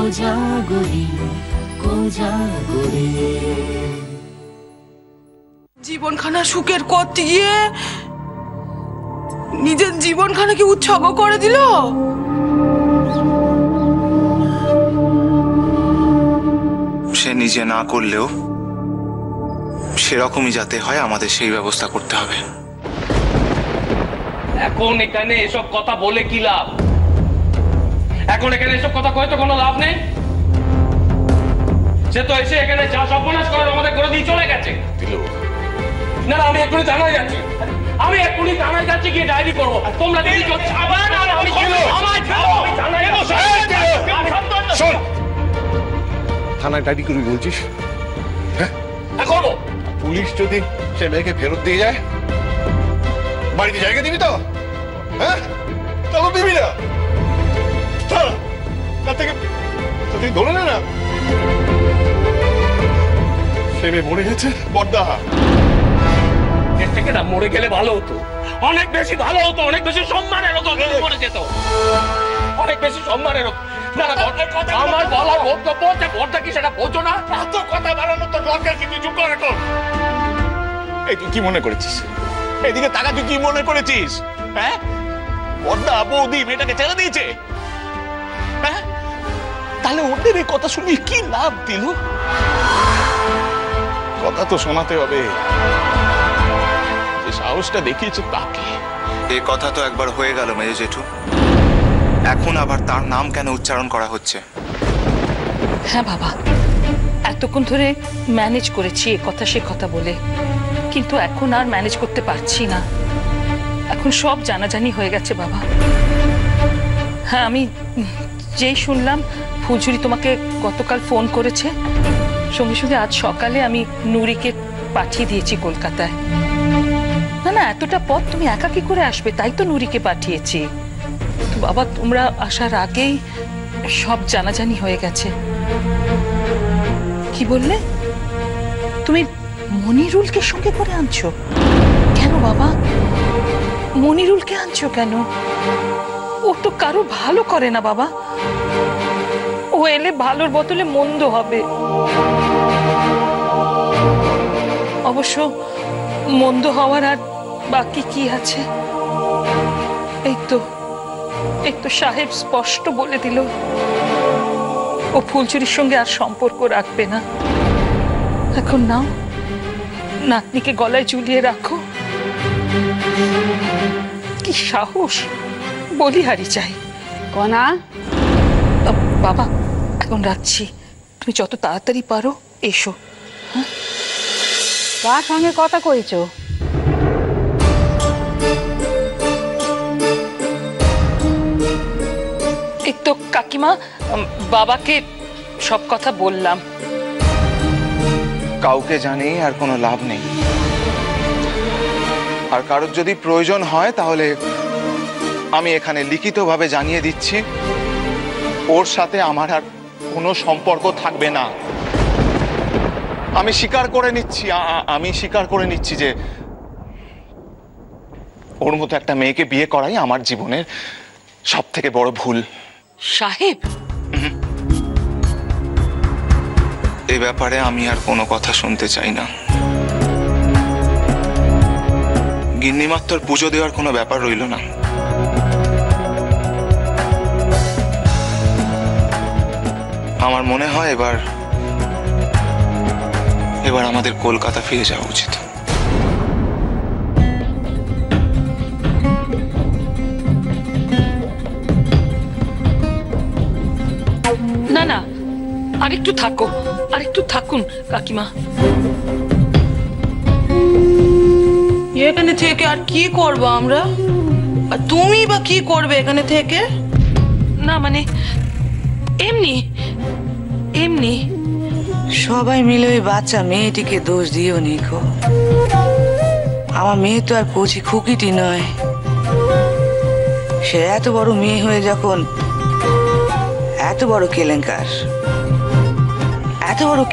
কোজাগরি কোজাগরি। জীবনখানা সুখের করতে গিয়ে নিজের জীবনখানাকে উৎসর্গ করে দিল। সে নিজে না করলেও সেরকমই যাতে হয় আমাদের সেই ব্যবস্থা করতে হবে। এখন এখানে এসব কথা বলে কি লাভ? এখন এখানে এসব কথা কয়ে তো কোনো লাভ নেই। সে তো এসে এখানে যা সর্বনাশ করার আমাদের করে দিয়ে চলে গেছে। না না, আমি এক্ষুনি থানায় যাচ্ছি। আমি এক্ষুনি থানায় যাচ্ছি, গিয়ে ডায়েরি করবো। তোমরা যদি থানায় ডায়েরি করবি বলছিস? হ্যাঁ করবো। পুলিশ যদি সে মেয়েকে ফেরত দিয়ে যায়, বাড়িতে জায়গা দিবি তো? হ্যাঁ তাহলে দিবি না। তার থেকে তুই ধরে নে না, সে মেয়ে মরে গেছে বড়দা। এর থেকে না মরে গেলে ভালো হতো, অনেক বেশি ভালো হতো, অনেক বেশি সম্মানের হতো। মরে যেত অনেক বেশি সম্মানের হতো। না না, আমার বলার বক্তব্য যে বড়দা কি সেটা বোঝো না? এত কথা বাড়ানোর তো দরকার কি? তুই চুপ কর এখন। এই তুই কি মনে করেছিস? এদিকে টাকা তুই কি মনে করেছিস? হ্যাঁ বড়দা বৌদি মেয়েটাকে ছেড়ে দিয়েছে। হ্যাঁ তাহলে ওদের এই কথা শুনি কি লাভ দিল? কথা তো শোনাতে হবে। যে সাহসটা দেখিয়েছে তাকে। এই কথা তো একবার হয়ে গেল মেজো জেঠু, এখন আবার তার নাম কেন উচ্চারণ করা হচ্ছে? হ্যাঁ বাবা, এতক্ষণ ধরে ম্যানেজ করেছি এ কথা সে কথা বলে, কিন্তু এখন আর ম্যানেজ করতে পারছি না। এখন সব জানাজানি হয়ে গেছে বাবা। হ্যাঁ, আমি যেই শুনলাম ফুলঝুরি তোমাকে গতকাল ফোন করেছে, সঙ্গে সঙ্গে আজ সকালে আমি নুরিকে পাঠিয়ে দিয়েছি কলকাতায়। না না, এতটা পথ তুমি একা কি করে আসবে? তাই তো নুরিকে পাঠিয়েছি। তো বাবা, তোমরা আসার আগেই সব জানাজানি হয়ে গেছে। কি বললে? তুমি মনিরুলকে সঙ্গে করে আনছো কেন বাবা? মনিরুলকে আনছো কেন? ও তো কারো ভালো করে না বাবা। ও এলে ভালোর বদলে মন্দ হবে। অবশ্য মন্দ হওয়ার আর বাকি কি আছে? এই তো সাহেব স্পষ্ট বলে দিল ও ফুলচুরির সঙ্গে আর সম্পর্ক রাখবে না। এখন নাও, নাতনিকে গলায় ঝুলিয়ে রাখো। কি সাহস! বলিহারি চাই। কনা বাবা, এখন রাখছি, তুমি যত তাড়াতাড়ি পারো এসো। হ্যাঁ, কার সঙ্গে কথা কইছো? এই তো কাকিমা, বাবাকে সব কথা বললাম। কাউকে জানিয়ে আর কোনো লাভ নেই। আর কারোর যদি প্রয়োজন হয় তাহলে আমি এখানে লিখিতভাবে জানিয়ে দিচ্ছি, ওর সাথে আমার আর কোনো সম্পর্ক থাকবে না। আমি স্বীকার করে নিচ্ছি যে ওর মতো একটা মেয়েকে বিয়ে করাই আমার জীবনের সব থেকে বড় ভুল। সাহেব, এই ব্যাপারে আমি আর কোনো কথা শুনতে চাই না। গিন্নিমাত্র পুজো দেওয়ার কোনো ব্যাপার রইল না। আমার মনে হয় এবার আমাদের কলকাতা ফিরে যাওয়া উচিত। না না, আরেকটু থাকুন কাকিমা। এখানে থেকে আর কি করবো আমরা? আর তুমি বা কি করবে এখানে থেকে? না মানে এমনি সবাই মিলে ওই বাচ্চা মেয়েটিকে দোষ দিও নিকো। আমার মেয়ে তো আর কচি খুকিটি নয়। সে এত বড় মেয়ে হয়ে যখন এত বড়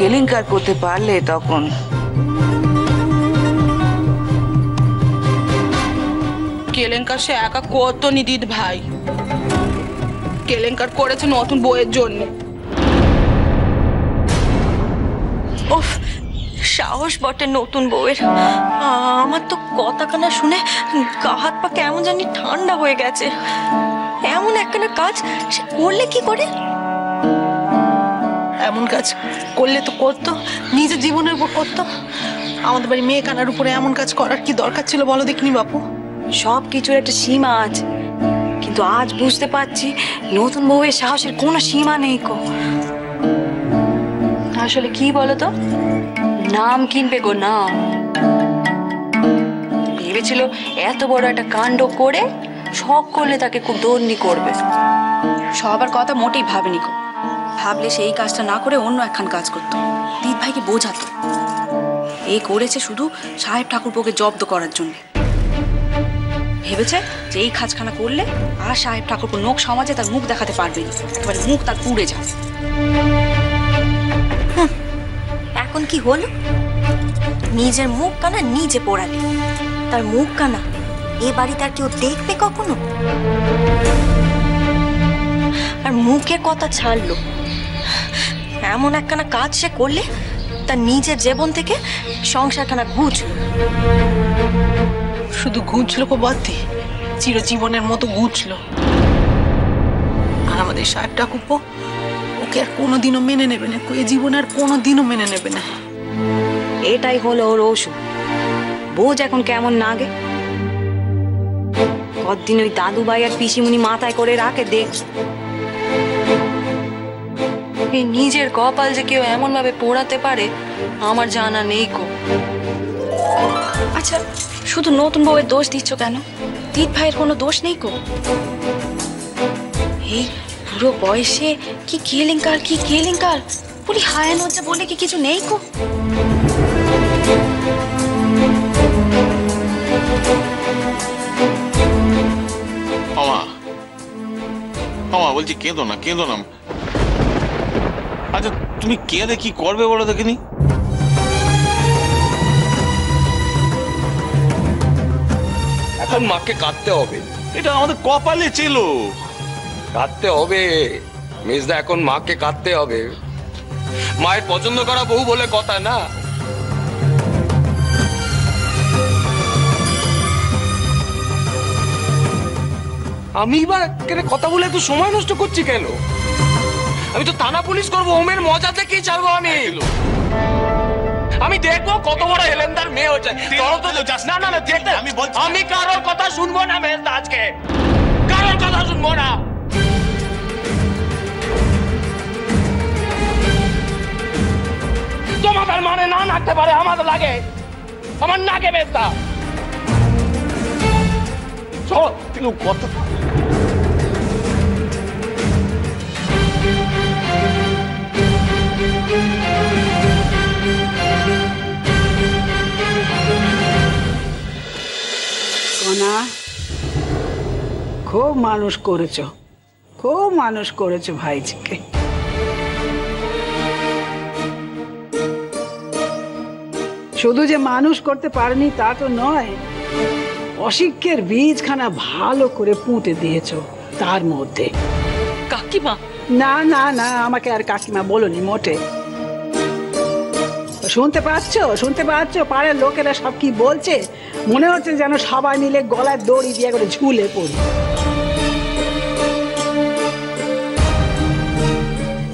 কেলেঙ্কার করতে পারলে, তখন কেলেঙ্কার সে একা করতো নিদিত ভাই। কেলেঙ্কার করেছে নতুন বউয়ের জন্য। ওফ, সাহস বটে নতুন বউয়ের। আমার তো কথা কানা শুনে গা হাত পা কেমন জানি ঠান্ডা হয়ে গেছে। এমন একখানা কাজ সে করলে কি করে? এমন কাজ করলে তো করতো, নিজের জীবনের উপর করতো। আমাদের বাড়ি মেয়ে কানার উপরে এমন কাজ করার কি দরকার ছিল বলো দেখিনি বাপু? সব কিছুর একটা সীমা আছে, কিন্তু আজ বুঝতে পারছি নতুন বউয়ের সাহসের কোনো সীমা নেই কো। আসলে কি বলতো, নাম কিনবে গো নাম। ভেবেছিল এত বড় একটা কাণ্ড করে শখ করলে তাকে খুব দণ্ডি করবে। সবার কথা মোটেই ভাবেনি গো। ভাবলে সেই কাজটা না করে অন্য একখান কাজ করতো, দিদ ভাইকে বোঝাতো। এই করেছে শুধু সাহেব ঠাকুরপোকে জব্দ করার জন্য। ভেবেছে যে এই কাজখানা করলে আর সাহেব ঠাকুরপো লোক সমাজে তার মুখ দেখাতে পারবে না, একেবারে মুখ তার পুড়ে যাবে। এখন কি হলো? নিজের মুখ কানা নিজে পোড়ালে। তার মুখ কানা এ বাড়ি তার কেউ দেখবে কখনো? আর মুখের কথা ছাড়লো, এমন একখানা কাজ সে করলে তার নিজের জীবন থেকে সংসারখানা ঘুচলো। শুধু ঘুচলো কো বাতি, চিরজীবনের মতো ঘুচলো। আর আমাদের সাহেব ঠাকুরপো ওকে আর কোনোদিনও মেনে নেবে না, এ জীবন আর কোনোদিনও মেনে নেবে না। এটাই হলো ওর ওষুধ। বোঝ এখন কেমন নাগে। কতদিন ওই দাদুভাই আর পিসিমুনি মাথায় করে রাখে দেখ। এই নিজের কপাল যে কেউ এমন ভাবে পোড়াতে পারে আমার জানা নেই কো। আচ্ছা, শুধু নতুন বউয়ের দোষ দিচ্ছ কেন? দিদ ভাইয়ের কোনো দোষ নেই কো? এই পুরো বয়সে কি কেলেঙ্কার বলি, হায় লজ্জা বলে কি কিছু নেই কো? বলছি কেঁদো না। আচ্ছা তুমি কেঁদে কি করবে বলো দেখিনি? এখন মাকে কাঁদতে হবে। এটা আমাদের কপালে ছিল। কাঁদতে হবে মেজদা, এখন মাকে কাঁদতে হবে। মায়ের পছন্দ করা বউ বলে কথা না। আমি এবার কথা বলে একটু সময় নষ্ট করছি কেন? আমি তো থানা পুলিশ করবো, ওমের মজা থেকেই ছাড়বো আমি দেখবো কত বড় হেলেন্দার মেয়ে হচ্ছে। আমি কারোর কথা শুনবো না মেজদা, আজকে কারোর কথা শুনবো না। তোমাদের মানে না নাকতে পারে, আমার লাগে, আমার নাকে মেজদা। চল কথা কনা, খুব মানুষ করেছো ভাইজিকে। শুধু যে মানুষ করতে পারেনি তা তো নয়, অশিক্ষের বীজখানা ভালো করে পুঁতে দিয়েছো তার মধ্যে। কাকিমা, না না না, আমাকে আর কাকিমা বলোনি মোটে। শুনতে পাচ্ছ পাড়ার লোকেরা সব কি বলছে? মনে হচ্ছে যেন সবাই মিলে গলার দড়ি দিয়ে করে ঝুলে পড়ি।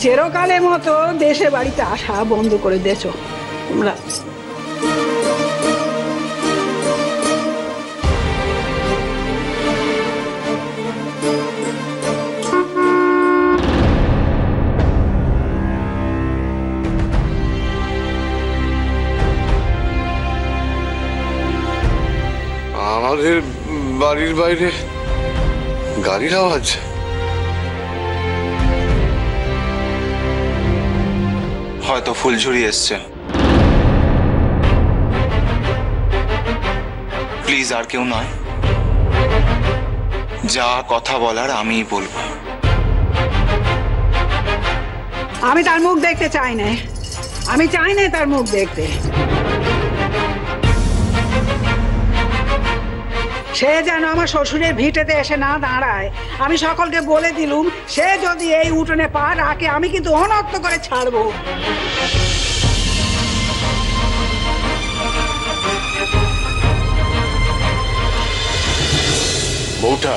চিরকালের মতো দেশে বাড়িতে আসা বন্ধ করে দিয়েছো তোমরা। আমাদের বাড়ির বাইরে গাড়ির আওয়াজ। হয়তো ফুলঝুরি এসছে। প্লিজ আর কেউ নয়, যা কথা বলার আমিই বলবো। আমি তার মুখ দেখতে চাই না, আমি চাই না তার মুখ দেখতে। সে যেন আমার শ্বশুরের ভিটেতে এসে না দাঁড়ায়। আমি সকলকে বলে দিলুম, সে যদি এই উঠোনে পা রাখে আমি কিন্তু অনর্থ করে ছাড়বো। বউটা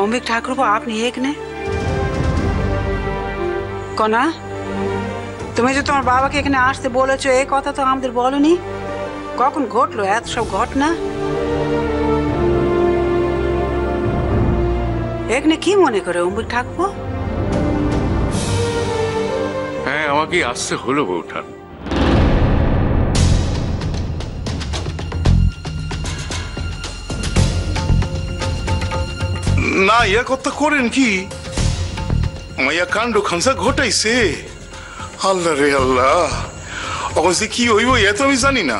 অম্বিক ঠাকুরপো আপনি এখানে কনা তুমি যে তোমার বাবাকে এখানে আসতে বলেছো এই কথা তো আমাদের বলনি কখন ঘটলো এত সব ঘটনা এখানে কি মনে করে অম্বিক ঠাকুরপো হ্যাঁ আমাকে আসতে হলো বউটা না ইয়া কথা করেন কি মাইয়া কাণ্ড খামসা ঘটাইছে আল্লাহ রে আল্লাহ অবশ্যই কি হইব এ তো আমি জানি না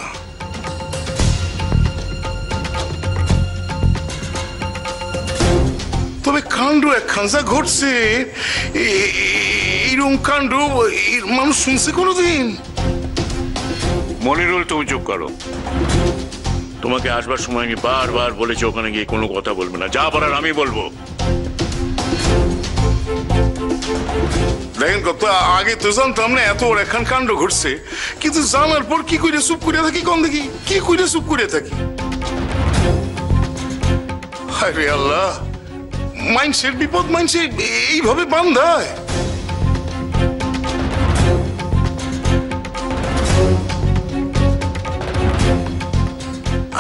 তবে কাণ্ড এক খামসা ঘটছে এইরকম কাণ্ড মানুষ শুনছে কোনোদিন মনিরুল তুমি চুপ করো তোমাকে আসবার সময় আমি বারবার বলেছি ওখানে গিয়ে কোনো কথা বলবে না যা বলার আমি বলবো দেখেন কত আগে তো জানতাম না এত ওর এখন কাণ্ড ঘটছে কিন্তু জানার পর কি করে চুপ করে থাকি কোন দেখি কি করে চুপ করে থাকি হায় রে আল্লাহ মাইন্ডসেট বিপদ মাইন্ডসেট এইভাবে বান্ধায়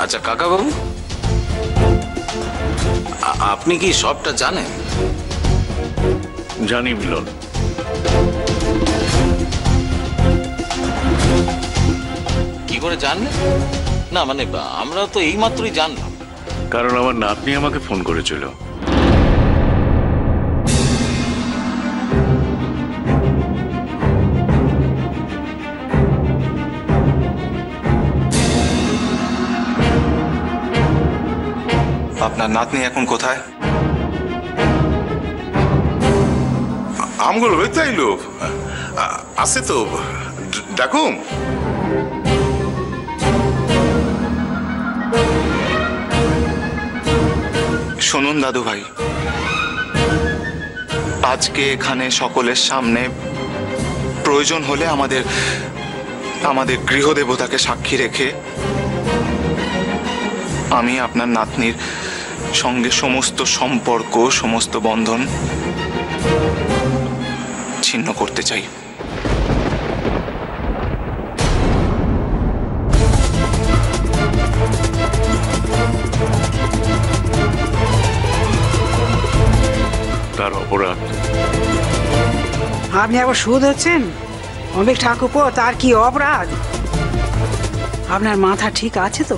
আচ্ছা কাকা বাবু আপনি কি সবটা জানেন জানি মিলন কি করে জানলেন না মানে আমরা তো এইমাত্রই জানলাম কারণ আমার নাতনি আমাকে ফোন করেছিল আপনার নাতনি এখন কোথায় আমগুলো তাইলো আছে তো ডাকুম শুনুন দাদু ভাই আজকে এখানে সকলের সামনে প্রয়োজন হলে আমাদের গৃহদেবতাকে সাক্ষী রেখে আমি আপনার নাতনির সঙ্গে সমস্ত সম্পর্ক সমস্ত বন্ধন ছিন্ন করতে চাই তার অপরাধ আপনি একবার সুদ হচ্ছেন অম্বিক ঠাকুরপো তার কি অপরাধ আপনার মাথা ঠিক আছে তো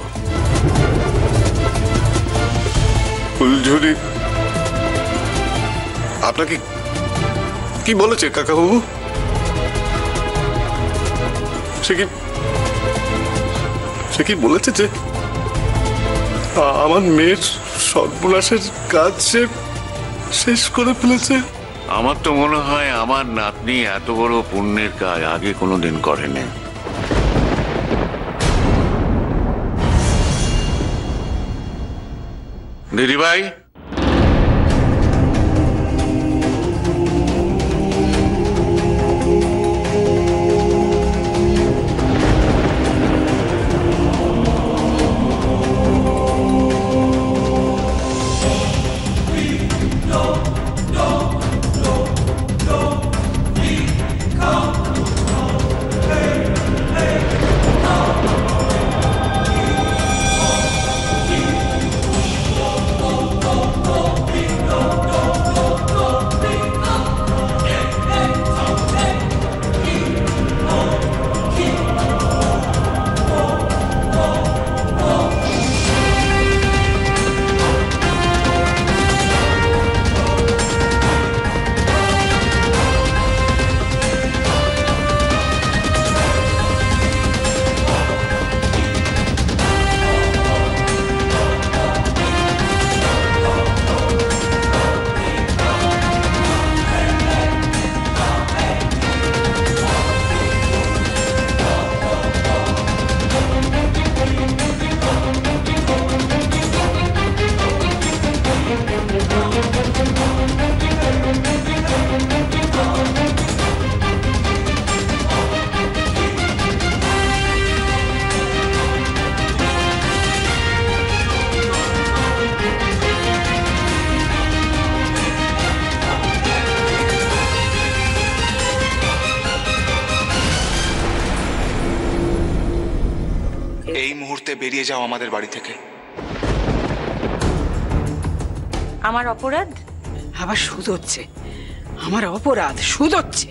ফুলঝুরি আপনাকে কি বলেছে কাকাবাবু সে কি বলেছে যে আমার মেয়ের সর্বনাশের কাজ সে শেষ করে ফেলেছে আমার তো মনে হয় আমার নাতনি এত বড় পুণ্যের কাজ আগে কোনোদিন করেনি দিদিভাই বেরিয়ে যাও আমাদের বাড়ি থেকে। আমার অপরাধ? আবার সুদ হচ্ছে, আমার অপরাধ সুদ হচ্ছে।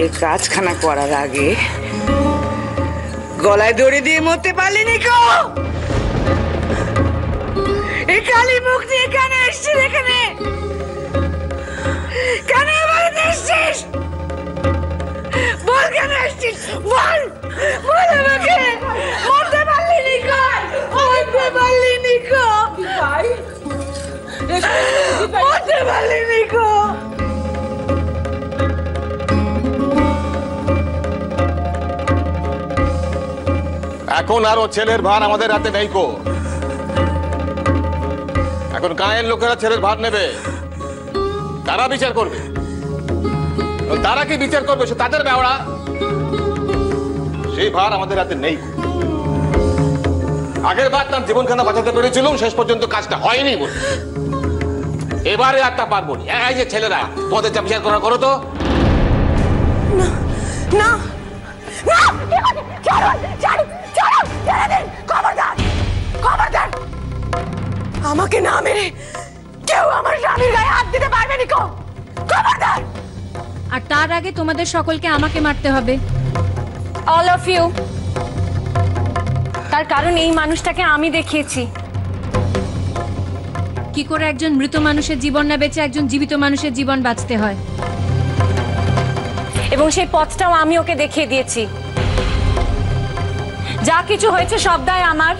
এই কাজখানা করার আগে গলায় দড়ি দিয়ে মরতে পারলিনি কো? এই কালী মুখ নিয়ে কেন এসছিস এখানে? কেন বাড়িতে এসছিস? বল কেন এসছিস? বল, বল আমাকে। মরতে পারলিনি কো? মরতে পারলিনি কো? মরতে পারলিনি কো? এখন আর ও ছেলের ভার আমাদের হাতে নেই কো। এখন গায়ের লোকেরা ছেলের ভার নেবে, তারা বিচার করবে। তারা কি বিচার করবে সে তাদের বেওড়া, সেই ভার আমাদের হাতে নেই। আগের বার তার জীবনখানা বাঁচাতে পেরেছিলাম, শেষ পর্যন্ত কাজটা হয়নি বলে। এবারে আর তা পারবো না। এই যে ছেলেরা তোমাদের যা বিচার করা করো তো। না না, আমাকে না মেরে কেউ আমার স্বামীর গায়ে হাত দিতে পারবে না। খবরদার। আর তার আগে তোমাদের সকলকে আমাকে মারতে হবে, অল অফ ইউ। তার কারণ এই মানুষটাকে আমি দেখিয়েছি কি করে একজন মৃত মানুষের জীবন না বেঁচে একজন জীবিত মানুষের জীবন বাঁচতে হয়, এবং সেই পথটাও আমি ওকে দেখিয়ে দিয়েছি। যা কিছু হয়েছে সব দায় আমার,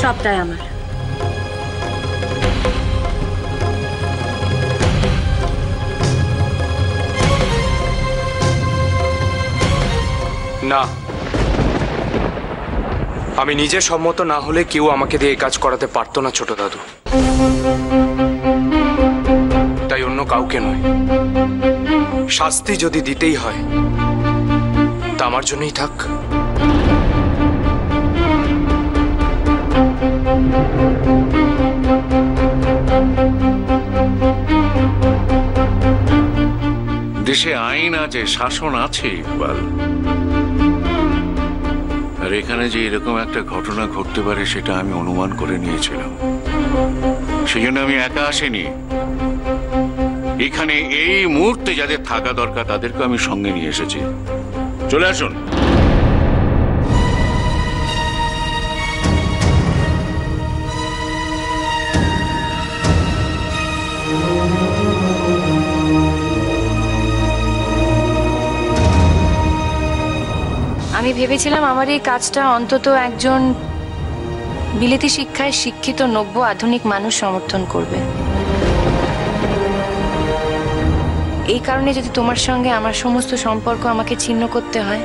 সবটাই আমার। না, আমি নিজে সম্মত না হলে কেউ আমাকে দিয়ে এই কাজ করাতে পারতো না ছোট দাদু। তাই অন্য কাউকে নয়, শাস্তি যদি দিতেই হয় তা আমার জন্যই থাক। দেশে আইন আছে, শাসন আছে ইকবাল। আর এখানে যে এরকম একটা ঘটনা ঘটতে পারে সেটা আমি অনুমান করে নিয়েছিলাম। সেই জন্য আমি একা আসিনি, এখানে এই মুহূর্তে যাদের থাকা দরকার তাদেরকে আমি সঙ্গে নিয়ে এসেছি। চলে আসুন। আমি ভেবেছিলাম আমার এই কাজটা অন্তত একজন বিলেতি শিক্ষায় শিক্ষিত নব্য আধুনিক মানুষ সমর্থন করবে। এই কারণে যদি তোমার সঙ্গে আমার সমস্ত সম্পর্ক আমাকে ছিন্ন করতে হয়,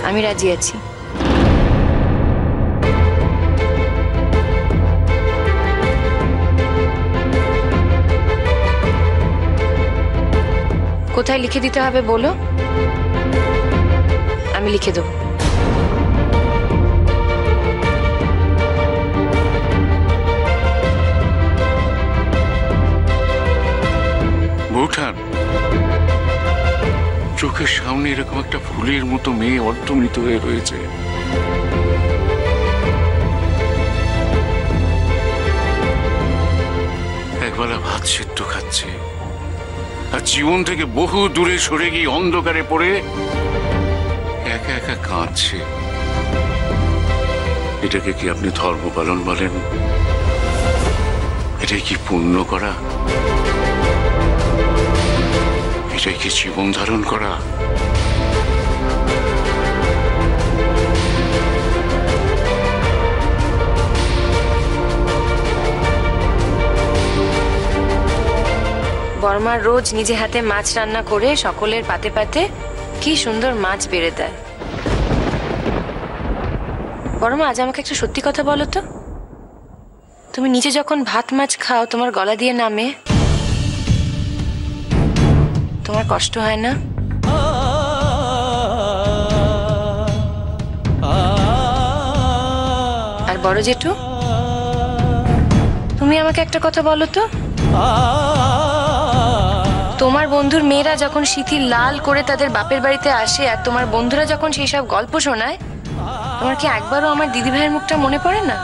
আমি রাজি আছি। কোথায় লিখে দিতে হবে বলো, আমি লিখে দেবো। বৌঠান, চোখের সামনে এরকম একটা ফুলের মতো মেয়ে অর্ধমৃত হয়ে রয়েছে। একবেলা ভাত সেদ্ধ খাচ্ছে, আর জীবন থেকে বহু দূরে সরে গিয়ে অন্ধকারে পড়ে একা একা কাঁদছে। এটাকে কি আপনি ধর্ম পালন বলেন? এটাই কি পুণ্য করা? এটাই কি জীবন ধারণ করা? বর্মা রোজ নিজে হাতে মাছ রান্না করে সকলের পাতে পাতে কি সুন্দর মাছ বেড়ে দেয়। বর্মা, আজ আমাকে একটা সত্যি কথা বলো তো, তুমি নিজে যখন ভাত মাছ খাও তোমার গলা দিয়ে নামে, তোমার কষ্ট হয় না? আর বড় জেঠু, তুমি আমাকে একটা কথা বলো তো, তোমার বন্ধুর মেয়েরা যখন সিঁথি লাল করে তাদের বাপের বাড়িতে আসে আর তোমার বন্ধুরা যখন সেই সব গল্প শোনায়, তোমার কি একবারও আমার দিদিভাইয়ের মুখটা মনে পড়ে না?